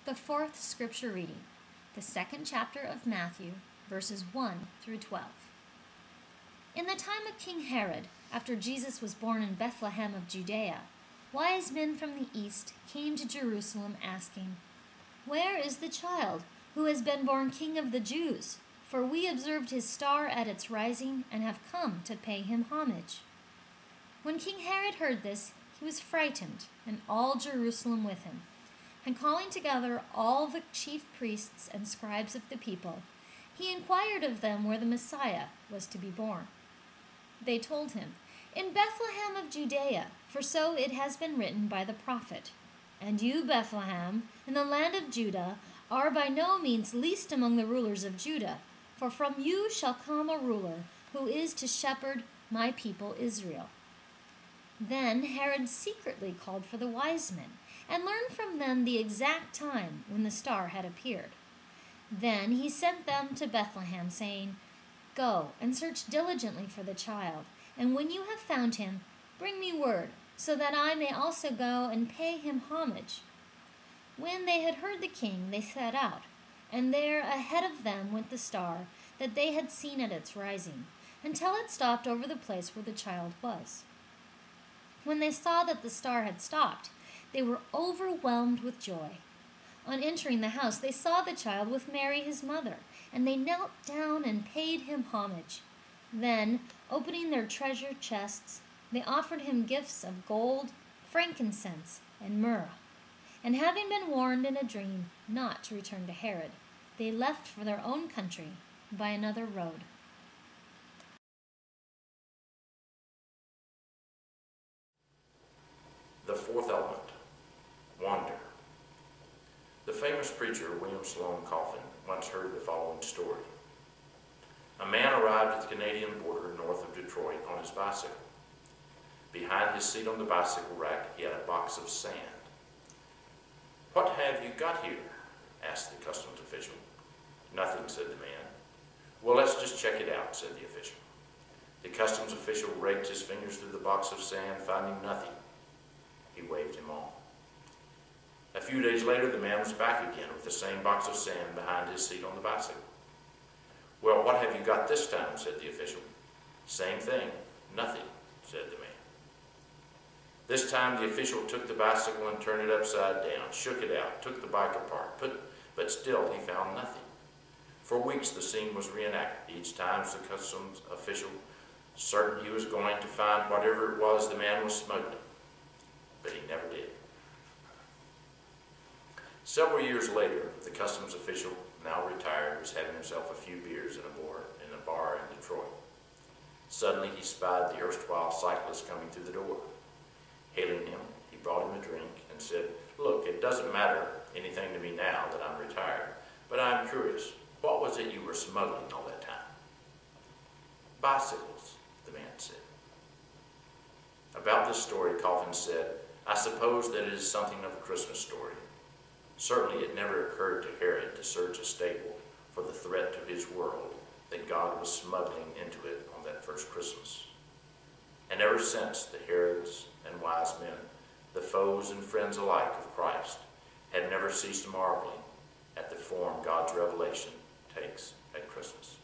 The fourth scripture reading, the second chapter of Matthew, verses 1 through 12. In the time of King Herod, after Jesus was born in Bethlehem of Judea, wise men from the east came to Jerusalem asking, "Where is the child who has been born King of the Jews? For we observed his star at its rising and have come to pay him homage." When King Herod heard this, he was frightened, and all Jerusalem with him. And calling together all the chief priests and scribes of the people, he inquired of them where the Messiah was to be born. They told him, "In Bethlehem of Judea, for so it has been written by the prophet. And you, Bethlehem, in the land of Judah, are by no means least among the rulers of Judah, for from you shall come a ruler who is to shepherd my people Israel." Then Herod secretly called for the wise men, and learned from them the exact time when the star had appeared. Then he sent them to Bethlehem, saying, "Go and search diligently for the child, and when you have found him, bring me word, so that I may also go and pay him homage." When they had heard the king, they set out, and there ahead of them went the star that they had seen at its rising, until it stopped over the place where the child was. When they saw that the star had stopped, they were overwhelmed with joy. On entering the house, they saw the child with Mary his mother, and they knelt down and paid him homage. Then, opening their treasure chests, they offered him gifts of gold, frankincense, and myrrh. And having been warned in a dream not to return to Herod, they left for their own country by another road. The fourth element, wonder. The famous preacher William Sloane Coffin once heard the following story. A man arrived at the Canadian border north of Detroit on his bicycle. Behind his seat on the bicycle rack, he had a box of sand. "What have you got here?" asked the customs official. "Nothing," said the man. "Well, let's just check it out," said the official. The customs official raked his fingers through the box of sand, finding nothing. He waved him on. A few days later, the man was back again with the same box of sand behind his seat on the bicycle. "Well, what have you got this time?" said the official. "Same thing, nothing," said the man. This time the official took the bicycle and turned it upside down, shook it out, took the bike apart, but still he found nothing. For weeks the scene was reenacted, each time the customs official certain he was going to find whatever it was the man was smuggling. But he never did. Several years later, the customs official, now retired, was having himself a few beers in a bar in Detroit. Suddenly he spied the erstwhile cyclist coming through the door. Hailing him, he brought him a drink and said, "Look, it doesn't matter anything to me now that I'm retired, but I'm curious, what was it you were smuggling all that time?" "Bicycles," the man said. About this story, Coffin said, "I suppose that it is something of a Christmas story. Certainly it never occurred to Herod to search a stable for the threat to his world that God was smuggling into it on that first Christmas. And ever since, the Herods and wise men, the foes and friends alike of Christ, have never ceased marveling at the form God's revelation takes at Christmas."